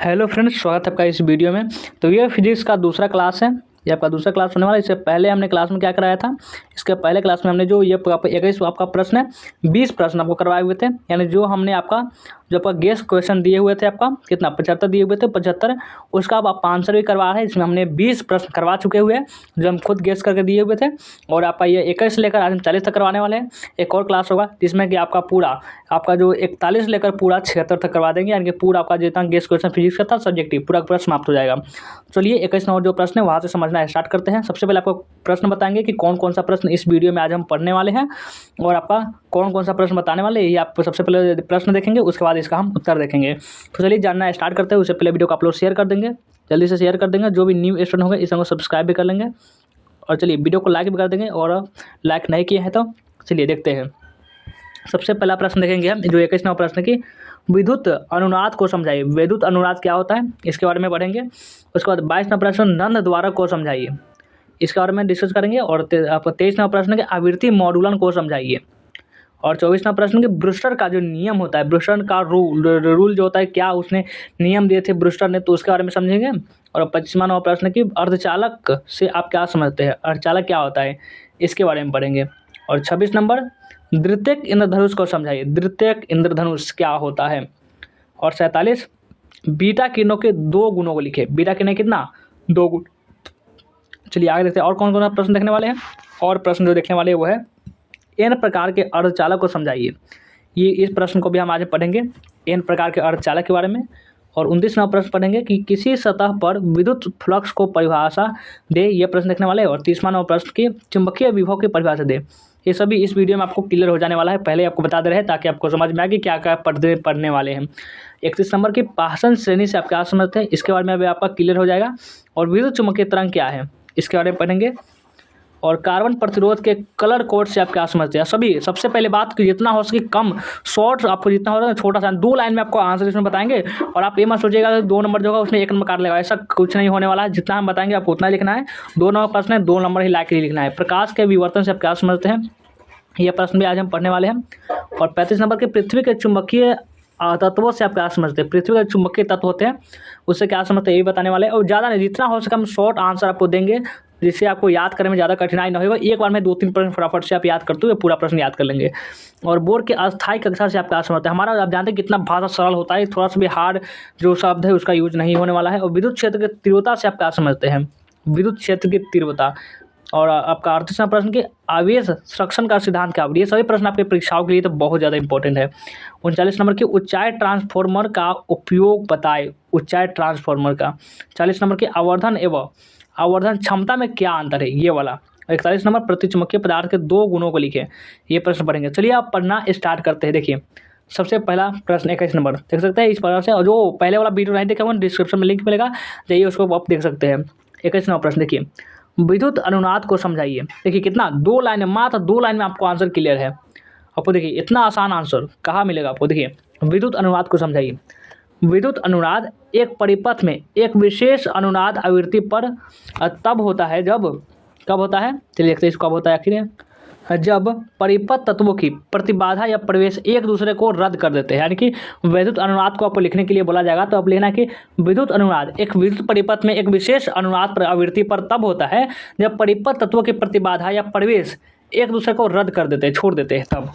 Hello friends, स्वागत है आपका इस वीडियो में। तो ये फिजिक्स का दूसरा क्लास है। ये आपका दूसरा क्लास होने वाला है। इससे पहले हमने क्लास में क्या कराया था, इसके पहले क्लास में हमने जो ये 21 आपका प्रश्न है, 20 प्रश्न आपको करवाए हुए थे। यानी जो हमने आपका जो आपका गेस क्वेश्चन दिए हुए थे, आपका कितना 75 दिए हुए थे, 75 उसका अब आप आंसर भी करवा रहे हैं। इसमें हमने 20 प्रश्न करवा चुके हुए हैं जो हम खुद गेस करके दिए हुए थे। और आपका ये 21 से लेकर आज हम 40 तक करवाने वाले हैं। एक और क्लास होगा जिसमें कि आपका पूरा आपका जो 41 लेकर पूरा 76 तक करवा देंगे। यानी कि पूरा आपका जितना गेस क्वेश्चन फिजिक्स का था सब्जेक्टिव पूरा पूरा समाप्त हो जाएगा। चलिए 21 नंबर जो प्रश्न है वहाँ से समझना स्टार्ट करते हैं। सबसे पहले आपको प्रश्न बताएंगे कि कौन कौन सा प्रश्न इस वीडियो में आज हम पढ़ने वाले हैं और आपका कौन कौन सा प्रश्न बताने वाले हैं, ये आप सबसे पहले प्रश्न देखेंगे, उसके बाद इसका हम उत्तर देखेंगे। तो चलिए जानना स्टार्ट करते हैं। उससे पहले वीडियो को आप लोग शेयर कर देंगे, जल्दी से शेयर कर देंगे। जो भी न्यू स्टूडेंट होंगे इस को सब्सक्राइब भी कर लेंगे और चलिए वीडियो को लाइक भी कर देंगे। और लाइक नहीं किए हैं तो चलिए देखते हैं। सबसे पहला प्रश्न देखेंगे हम जो 21 नंबर प्रश्न की विद्युत अनुनाद को समझाइए। विद्युत अनुनाद क्या होता है इसके बारे में पढ़ेंगे। उसके बाद 22 नंबर प्रश्न नंद द्वारक को समझाइए, इसके बारे में डिस्कस करेंगे। और आपको 23 नंबर प्रश्न के आवृत्ति मॉडुलन को समझाइए। और 24 नंबर प्रश्न के ब्रूस्टर का जो नियम होता है, ब्रूस्टर का रूल जो होता है, क्या उसने नियम दिए थे ब्रूस्टर ने, तो उसके बारे में समझेंगे। और 25वां नंबर प्रश्न की अर्धचालक से आप क्या समझते हैं, अर्धचालक क्या होता है, इसके बारे में पढ़ेंगे। और 26 नंबर द्वितीयक इंद्रधनुष को समझाइए, द्वितीयक इंद्रधनुष क्या होता है। और 47 बीटा किरणों के 2 गुणों को लिखे। बीटा किरणें कितना, 2 गुण। चलिए आगे देखते हैं और कौन कौन सा प्रश्न देखने वाले हैं। और प्रश्न जो देखने वाले हैं वो है एन प्रकार के अर्धचालक को समझाइए। ये इस प्रश्न को भी हम आज पढ़ेंगे, एन प्रकार के अर्धचालक के बारे में। और 29 नंबर प्रश्न पढ़ेंगे कि किसी सतह पर विद्युत फ्लक्स को परिभाषा दे, ये प्रश्न देखने वाले हैं। और 30वां नंबर प्रश्न की चुंबकीय विभव की परिभाषा दे। ये सभी इस वीडियो में आपको क्लियर हो जाने वाला है, पहले आपको बता दे रहे हैं ताकि आपको समझ में आए कि क्या क्या पढ़ने वाले हैं। 31 नंबर की पासन श्रेणी से आप क्या समझते हैं, इसके बारे में अभी आपका क्लियर हो जाएगा। और विद्युत चुम्बकीय तरंग क्या है, इसके बारे में पढ़ेंगे। और कार्बन प्रतिरोध के कलर कोड से आप क्या समझते हैं। सभी सबसे पहले बात कि जितना हो सके कम शॉर्ट, आपको जितना हो रहा है छोटा सा 2 लाइन में आपको आंसर इसमें बताएंगे। और आप ये मत सोचिएगा 2 नंबर जो होगा उसमें 1 नंबर काट लेगा, ऐसा कुछ नहीं होने वाला है। जितना हम बताएंगे आपको उतना ही लिखना है। 2 नंबर प्रश्न है, 2 नंबर ही ला के लिखना है। प्रकाश के विवर्तन से आप क्या समझते हैं, यह प्रश्न भी आज हम पढ़ने वाले हैं। और 35 नंबर के पृथ्वी के चुंबकीय तत्वों से आप क्या समझते हैं, पृथ्वी के चुंबकीय तत्व होते हैं उससे क्या समझते हैं, ये बताने वाले हैं। और ज़्यादा नहीं, जितना हो सके हम शॉर्ट आंसर आपको देंगे जिससे आपको याद करने में ज़्यादा कठिनाई न होगा। एक बार में 2-3 प्रश्न फटाफट से आप याद करते हुए पूरा प्रश्न याद कर लेंगे। और बोर्ड के अस्थायी कक्षा से आप क्या समझते हैं। हमारा आप जानते हैं कितना भाषा सरल होता है, थोड़ा सा भी हार्ड जो शब्द है उसका यूज नहीं होने वाला है। और विद्युत क्षेत्र की तीव्रता से आप क्या समझते हैं, विद्युत क्षेत्र की तीव्रता। और आपका 38वां प्रश्न के आवेश संरक्षण का सिद्धांत क्या है। ये सभी प्रश्न आपके परीक्षाओं के लिए तो बहुत ज़्यादा इंपॉर्टेंट है। 39 नंबर की ऊंचाई ट्रांसफार्मर का उपयोग बताए, ऊंचाई ट्रांसफार्मर का। 40 नंबर की आवर्धन एवं आवर्धन क्षमता में क्या अंतर है, ये वाला। 41 नंबर प्रतिचुंबकीय पदार्थ के 2 गुणों को लिखें, ये प्रश्न पढ़ेंगे। चलिए आप पढ़ना स्टार्ट करते हैं। देखिए सबसे पहला प्रश्न 21 नंबर देख सकते हैं इस प्रकार से। और जो पहले वाला वीडियो नहीं देखा हुआ डिस्क्रिप्शन में लिंक मिलेगा, जाइए उसको आप देख सकते हैं। 21 नंबर प्रश्न देखिए विद्युत अनुनाद को समझाइए। देखिए कितना 2 लाइन में, मात्र 2 लाइन में आपको आंसर क्लियर है। आपको देखिए इतना आसान आंसर कहाँ मिलेगा आपको। देखिए विद्युत अनुनाद को समझाइए। विद्युत अनुनाद एक परिपथ में एक विशेष अनुनाद आवृत्ति पर तब होता है जब, कब होता है चलिए देखते हैं इसको कब होता है आखिर, जब परिपथ तत्वों की प्रतिबाधा या प्रवेश एक दूसरे को रद्द कर देते हैं। यानी कि विद्युत अनुनाद को आपको लिखने के लिए बोला जाएगा तो आप लिखना है कि विद्युत अनुनाद एक विद्युत परिपथ में एक विशेष अनुनाद आवृत्ति पर तब होता है जब परिपथ तत्वों की प्रतिबाधा या प्रवेश एक दूसरे को रद्द कर देते हैं, छोड़ देते हैं तब।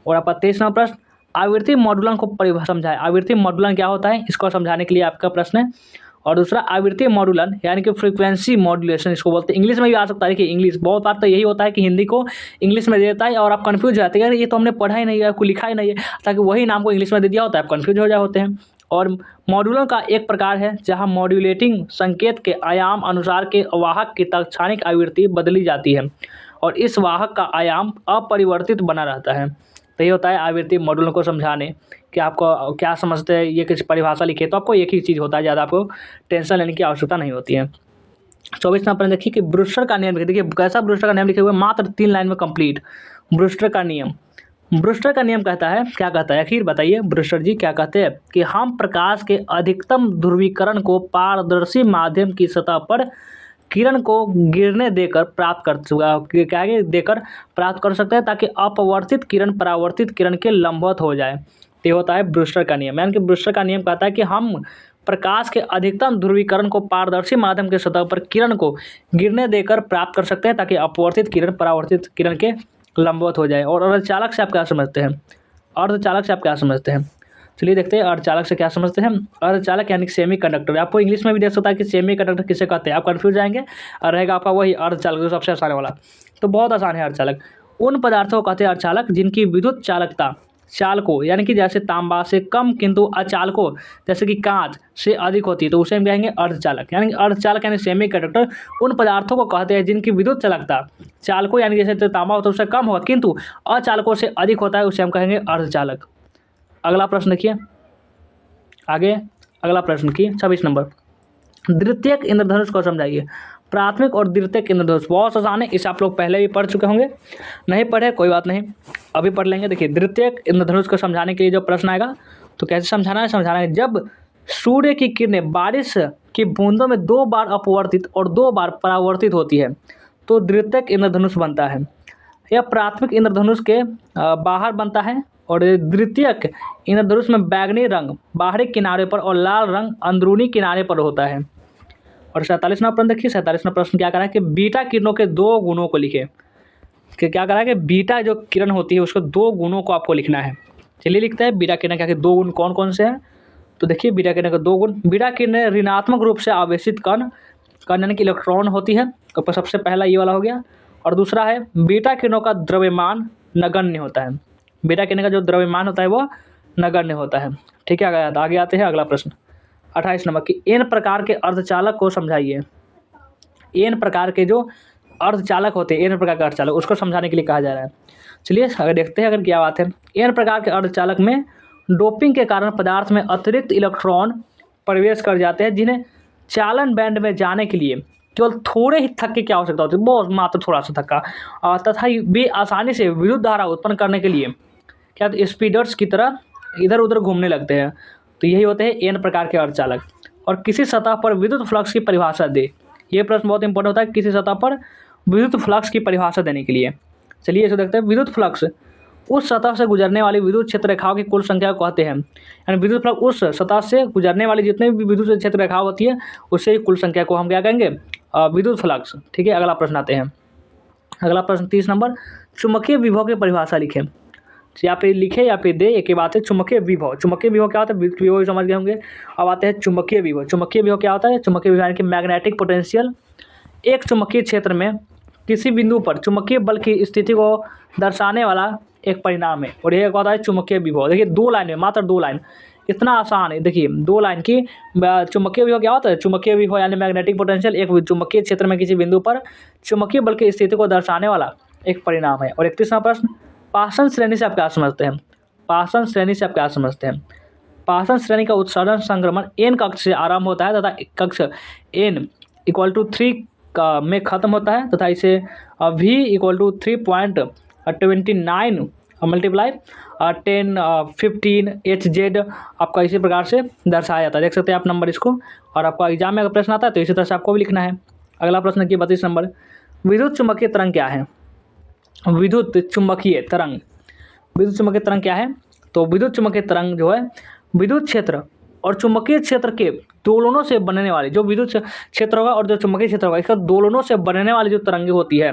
और आपका 23वां प्रश्न आवृत्ति मॉडुलन को समझाए। आवृत्ति मॉडुलन क्या होता है इसको समझाने के लिए आपका प्रश्न है। और दूसरा आवृत्ति मॉडुलन यानी कि फ्रीक्वेंसी मॉड्यूलेशन इसको बोलते हैं। इंग्लिश में भी आ सकता है। देखिए इंग्लिश बहुत बार तो यही होता है कि हिंदी को इंग्लिश में दे देता है और आप कंफ्यूज हो जाते हैं, यार ये तो हमने पढ़ा ही नहीं है, आपको लिखा ही नहीं है, ताकि वही नाम को इंग्लिश में दे दिया होता है, आप कंफ्यूज हो जाए होते हैं। और मॉड्यूलन का एक प्रकार है जहाँ मॉड्यूलेटिंग संकेत के आयाम अनुसार के वाहक की तात्क्षणिक आवृत्ति बदली जाती है और इस वाहक का आयाम अपरिवर्तित बना रहता है। तो ये होता है आवृत्ति मॉडुलन को समझाने कि आपको क्या समझते हैं। ये किसी परिभाषा लिखे तो आपको एक ही चीज़ होता है, ज़्यादा आपको टेंशन लेने की आवश्यकता नहीं होती है। 24 नंबर पर देखिए कि ब्रूस्टर का नियम। देखिए कैसा ब्रूस्टर का नियम लिखे हुए, मात्र 3 लाइन में कंप्लीट। ब्रूस्टर का नियम, ब्रूस्टर का नियम कहता है, क्या कहता है आखिर बताइए ब्रूस्टर जी क्या कहते हैं, कि हम प्रकाश के अधिकतम ध्रुवीकरण को पारदर्शी माध्यम की सतह पर किरण को गिरने देकर प्राप्त कर सकते हैं ताकि अपवर्तित किरण परावर्तित किरण के लंबवत हो जाए। ये होता है ब्रूस्टर का नियम। यानी कि ब्रूस्टर का नियम कहता है कि हम प्रकाश के अधिकतम ध्रुवीकरण को पारदर्शी माध्यम के सतह पर किरण को गिरने देकर प्राप्त कर सकते हैं, ताकि अपवर्तित किरण परावर्तित किरण के लंबवत हो जाए। और अर्धचालक से आप क्या समझते हैं? अर्धचालक से आप क्या समझते हैं? चलिए देखते हैं अर्धचालक से क्या समझते हैं। अर्धचालक यानी सेमी कंडक्टर, आपको इंग्लिश में भी देख सकता है कि सेमी कंडक्टर किसे कहते हैं, आप कन्फ्यूज जाएंगे और रहेगा आपका वही अर्धचालक, जो सबसे आसान वाला। तो बहुत आसान है अर्धचालक। उन पदार्थों को कहते हैं अर्धचालक जिनकी विद्युत चालकता चालकों यानी कि जैसे तांबा से कम किंतु अचालकों जैसे कि कांच से अधिक होती है, तो उसे हम कहेंगे अर्धचालक। यानी अर्धचालक यानी सेमी कंडक्टर उन पदार्थों को कहते हैं जिनकी विद्युत चालकता चालकों यानी जैसे तांबा होता है उससे कम होगा किंतु अचालकों से अधिक होता है, उसे हम कहेंगे अर्धचालक। अगला प्रश्न देखिए आगे, अगला प्रश्न की 26 नंबर, द्वितीयक इंद्रधनुष को समझाइए। प्राथमिक और द्वितीयक इंद्रधनुष बहुत आसान है, इसे आप लोग पहले भी पढ़ चुके होंगे, नहीं पढ़े कोई बात नहीं, अभी पढ़ लेंगे। देखिए द्वितीयक इंद्रधनुष को समझाने के लिए जो प्रश्न आएगा तो कैसे समझाना है, जब सूर्य की किरणें बारिश की बूंदों में 2 बार अपवर्तित और 2 बार परावर्तित होती है तो द्वितीयक इंद्रधनुष बनता है। यह प्राथमिक इंद्रधनुष के बाहर बनता है और द्वितीयक इंद्रधनुष में बैगनी रंग बाहरी किनारे पर और लाल रंग अंदरूनी किनारे पर होता है। और 47वां प्रश्न देखिए, 47वां प्रश्न क्या करा है कि बीटा किरणों के 2 गुणों को लिखे। कि क्या करा है कि बीटा जो किरण होती है उसको 2 गुणों को आपको लिखना है। चलिए लिखते हैं बीटा किरण के 2 गुण कौन कौन से हैं। तो देखिए बीटा किरण के 2 गुण, बीटा किरणें ऋणात्मक रूप से आवेशित कण यानी कि इलेक्ट्रॉन होती है, तो सबसे पहला ये वाला हो गया। और दूसरा है बीटा किरणों का द्रव्यमान नगण्य होता है। बीटा किरण का जो द्रव्यमान होता है वो नगण्य होता है। ठीक है, आगे आते हैं अगला प्रश्न 28 नंबर की, एन प्रकार के अर्धचालक को समझाइए। एन प्रकार के जो अर्धचालक होते हैं, एन प्रकार के अर्धचालक, उसको समझाने के लिए कहा जा रहा है। चलिए अगर देखते हैं अगर क्या बात है। एन प्रकार के अर्धचालक में डोपिंग के कारण पदार्थ में अतिरिक्त इलेक्ट्रॉन प्रवेश कर जाते हैं, जिन्हें चालन बैंड में जाने के लिए केवल थोड़े ही थक्के की आवश्यकता होती है, बहुत मात्र थोड़ा सा थक्का, तथा वे आसानी से विद्युत धारा उत्पन्न करने के लिए क्या स्पीडर्स की तरह इधर उधर घूमने लगते हैं। तो यही होते हैं एन प्रकार के अर्धचालक। और किसी सतह पर विद्युत फ्लक्स की परिभाषा दे, ये प्रश्न बहुत इंपॉर्टेंट होता है, किसी सतह पर विद्युत फ्लक्स की परिभाषा देने के लिए। चलिए इसे देखते हैं। विद्युत फ्लक्स उस सतह से गुजरने वाली विद्युत क्षेत्र रेखाओं की कुल संख्या को कहते हैं। यानी विद्युत फ्लक्स उस सतह से गुजरने वाली जितने भी विद्युत क्षेत्र रेखाएं होती है उससे ही कुल संख्या को हम क्या कहेंगे, विद्युत फ्लक्स। ठीक है, अगला प्रश्न आते हैं। अगला प्रश्न 30 नंबर, चुंबकीय विभव की परिभाषा लिखें। या पे लिखे या पे दे, एक ही बात है। चुंबकीय विभव, चुंबकीय विभव क्या होता है, विद्युत विभव समझ गए होंगे। अब आते हैं चुंबकीय विभव। चुंबकीय विभव क्या होता है, चुंबकीय विभव यानी कि मैग्नेटिक पोटेंशियल एक चुंबकीय क्षेत्र में किसी बिंदु पर चुंबकीय बल की स्थिति को दर्शाने वाला एक परिणाम है। और यह होता है चुंबकीय विभव। देखिए 2 लाइन में, मात्र 2 लाइन, इतना आसान है। देखिए 2 लाइन की चुंबकीय विभव क्या होता है, चुंबकीय विभव यानी मैग्नेटिक पोटेंशियल एक चुंबकीय क्षेत्र में किसी बिंदु पर चुंबकीय बल की स्थिति को दर्शाने वाला एक परिणाम है। और 31वां प्रश्न, पाषाण श्रेणी से आप क्या समझते हैं। पाषाण श्रेणी से आप क्या समझते हैं। पाषाण श्रेणी का उत्सर्जन संक्रमण एन कक्ष से आरंभ होता है तथा कक्ष n = 3 में खत्म होता है तथा इसे v = 3.29 मल्टीप्लाई 1015 Hz आपका इसी प्रकार से दर्शाया जाता है। देख सकते हैं आप नंबर इसको। और आपका एग्जाम में अगर प्रश्न आता है तो इसी तरह से आपको भी लिखना है। अगला प्रश्न की 32 नंबर, विद्युत चुम्बकीय तरंग क्या है। विद्युत चुम्बकीय तरंग, विद्युत चुम्बकीय तरंग क्या है। तो विद्युत चुम्बकीय तरंग जो है विद्युत क्षेत्र और चुंबकीय क्षेत्र के दोलनों से बनने वाली, जो विद्युत क्षेत्र होगा और जो चुंबकीय क्षेत्र होगा इसका दोलनों से बनने वाली जो तरंगे होती है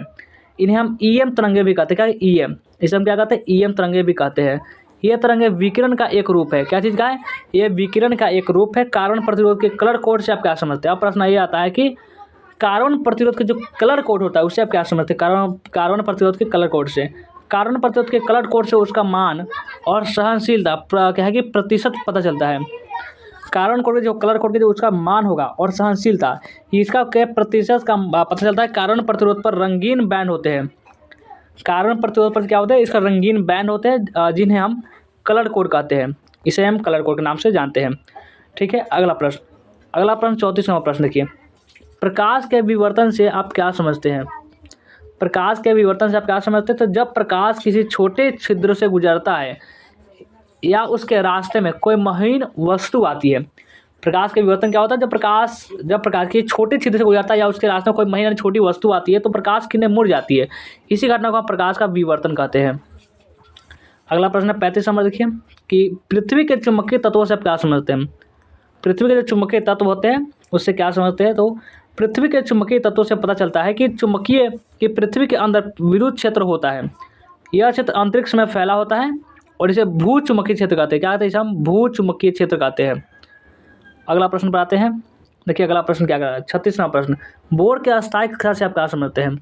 इन्हें हम ईएम तरंगे भी कहते हैं। क्या ईएम, इसे हम क्या कहते हैं, ईएम तरंगे भी कहते हैं। ये तरंगे विकिरण का एक रूप है। क्या चीज़ का है, ये विकिरण का एक रूप है। कार्बन प्रतिरोध के कलर कोड से आप क्या समझते हैं। अब प्रश्न ये आता है कि कार्बन प्रतिरोध के जो कलर कोड होता है उससे आप क्या समझते हैं। कार्बन प्रतिरोध के कलर कोड से, कार्बन प्रतिरोध के कलर कोड से उसका मान और सहनशीलता क्या है कि प्रतिशत पता चलता है। कार्बन कोड के जो कलर कोड के जो उसका मान होगा और सहनशीलता इसका क्या प्रतिशत का पता चलता है। कार्बन प्रतिरोध पर रंगीन बैंड होते हैं। कार्बन प्रतिरोध पर क्या होता है, इसका रंगीन बैंड होते हैं जिन्हें हम कलर कोड कहते हैं। इसे हम कलर कोड के नाम से जानते हैं। ठीक है, अगला प्रश्न 34वां प्रश्न देखिए, प्रकाश के विवर्तन से आप क्या समझते हैं। प्रकाश के विवर्तन से आप क्या समझते हैं। तो जब प्रकाश किसी छोटे छिद्र से गुजरता है या उसके रास्ते में कोई महीन वस्तु आती है। प्रकाश के विवर्तन क्या होता है, जब प्रकाश की छोटे छिद्र से गुजरता है या उसके रास्ते में कोई महीन छोटी वस्तु आती है तो प्रकाश किरणें मुड़ जाती है। इसी घटना को हम प्रकाश का विवर्तन कहते हैं। अगला प्रश्न 35 नंबर देखिए कि पृथ्वी के चुंबकीय तत्वों से आप क्या समझते हैं। पृथ्वी के जो चुंबकीय तत्व होते हैं उससे क्या समझते हैं, तो पृथ्वी के चुंबकीय तत्वों से पता चलता है कि पृथ्वी के अंदर विद्युत क्षेत्र होता है। यह क्षेत्र अंतरिक्ष में फैला होता है और इसे भू चुंबकीय क्षेत्र कहते हैं। क्या कहते हैं इसे हम? भू चुंबकीय क्षेत्र कहते हैं। अगला प्रश्न पर आते हैं। देखिए अगला प्रश्न क्या कर रहा है, 36वां प्रश्न। बोर के अस्थायी कक्षा से आप क्या समझते हैं?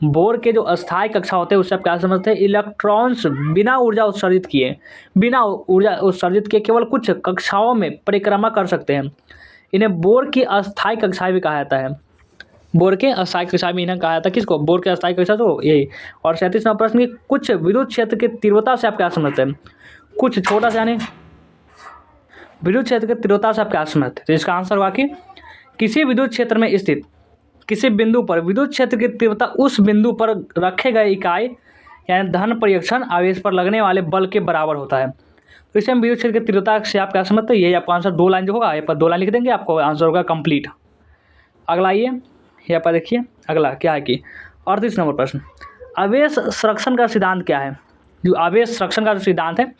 बोर के जो अस्थायी कक्षा होते हैं उससे आप क्या समझते हैं? इलेक्ट्रॉन्स बिना ऊर्जा उत्सर्जित किए केवल कुछ कक्षाओं में परिक्रमा कर सकते हैं। इन्हें बोर की अस्थायी कक्षाएं भी कहा जाता है। बोर के अस्थायी कक्षाएं भी इन्हें कहा जाता है। किसको? बोर के अस्थायी कक्षा, तो यही। और 37वां प्रश्न की कुछ विद्युत क्षेत्र की तीव्रता से आप क्या समझते हैं? कुछ छोटा सा यानी विद्युत क्षेत्र की तीव्रता से आप क्या समझते हैं? तो इसका आंसर होगा कि किसी विद्युत क्षेत्र में स्थित किसी बिंदु पर विद्युत क्षेत्र की तीव्रता उस बिंदु पर रखे गए इकाई यानी धन परिक्षण आवेश पर लगने वाले बल के बराबर होता है। तो इसे हम विद्युत क्षेत्र की तीव्रता से आप क्या समझते हैं? यही आपका आंसर 2 लाइन जो होगा, यहाँ पर 2 लाइन लिख देंगे, आपको आंसर होगा कंप्लीट। अगला आइए यहाँ पर देखिए, अगला क्या है कि 38 नंबर प्रश्न। आवेश संरक्षण का सिद्धांत क्या है? जो आवेश संरक्षण का जो सिद्धांत है,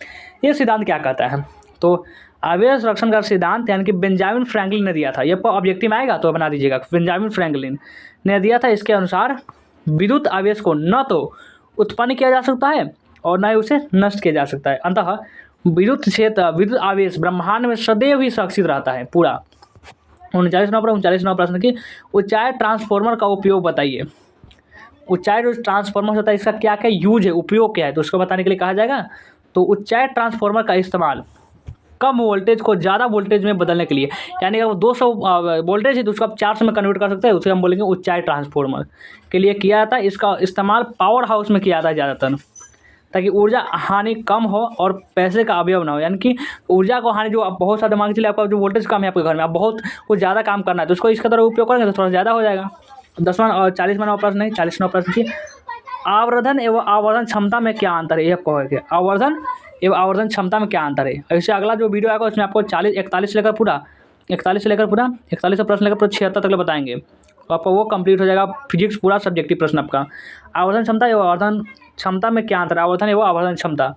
ये सिद्धांत क्या कहता है? तो आवेश संरक्षण का सिद्धांत यानी कि बेंजामिन फ्रैंकलिन ने दिया था। ये ऑब्जेक्टिव में आएगा तो बना दीजिएगा, बेंजामिन फ्रैंकलिन ने दिया था। इसके अनुसार विद्युत आवेश को न तो उत्पन्न किया जा सकता है और न ही उसे नष्ट किया जा सकता है। अतः विद्युत आवेश ब्रह्मांड में सदैव ही सुरक्षित रहता है पूरा। 39वां प्रश्न की ऊंचाई ट्रांसफार्मर का उपयोग बताइए। ऊंचाई जो ट्रांसफार्मर होता है इसका क्या क्या यूज है, उपयोग क्या है, तो उसको बताने के लिए कहा जाएगा। तो ऊंचाई ट्रांसफार्मर का इस्तेमाल कम वोल्टेज को ज़्यादा वोल्टेज में बदलने के लिए, यानी अगर 200 वोल्टेज है तो उसको आप 400 में कन्वर्ट कर सकते हैं, उसे हम बोलेंगे ऊंचाई ट्रांसफार्मर के लिए किया जाता है। इसका इस्तेमाल पावर हाउस में किया जाता है ज़्यादातर, ताकि ऊर्जा हानि कम हो और पैसे का अवयव ना हो। यानी कि ऊर्जा को हानि, जो आप बहुत ज़्यादा मान के चलिए आपका जो वोल्टेज कम है आपके घर में, आप बहुत कुछ ज़्यादा काम करना है तो उसको इसका तरह उपयोग करेंगे तो थोड़ा ज़्यादा हो जाएगा। 10वां और 40वां प्रश्न नहीं, 40वां प्रश्न की आवर्धन एवं आवर्धन क्षमता में क्या अंतर है? ये आपको है कि आवर्धन एवं आवर्धन क्षमता में क्या अंतर है। ऐसे अगला जो वीडियो आएगा उसमें आपको 41 से लेकर पूरा 41 प्रश्न लेकर पूरा 76 तक बताएंगे, तो आपका वो कंप्लीट हो जाएगा। फिजिक्स पूरा सब्जेक्टिव प्रश्न आपका। आवर्धन क्षमता एवं आवर्धन क्षमता में क्या अंतर है? आवर्धन एवं आवर्धन क्षमता।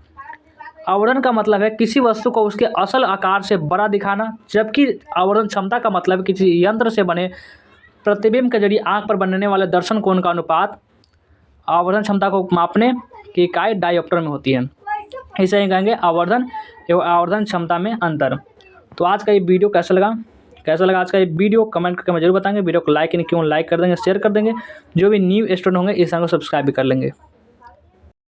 आवर्धन का मतलब है किसी वस्तु को उसके असल आकार से बड़ा दिखाना, जबकि आवर्धन क्षमता का मतलब किसी यंत्र से बने प्रतिबिंब के जरिए आँख पर बनने वाले दर्शन कोण का अनुपात। आवर्धन क्षमता को मापने की इकाई डायोप्टर में होती है। इसे ही कहेंगे आवर्धन एवं आवर्धन क्षमता में अंतर। तो आज का ये वीडियो कैसा लगा आज का ये वीडियो कमेंट करके मैं जरूर बताएंगे। वीडियो को लाइक नहीं क्यों लाइक कर देंगे, शेयर कर देंगे। जो भी न्यू स्टूडेंट होंगे इस चैनल को सब्सक्राइब भी कर लेंगे।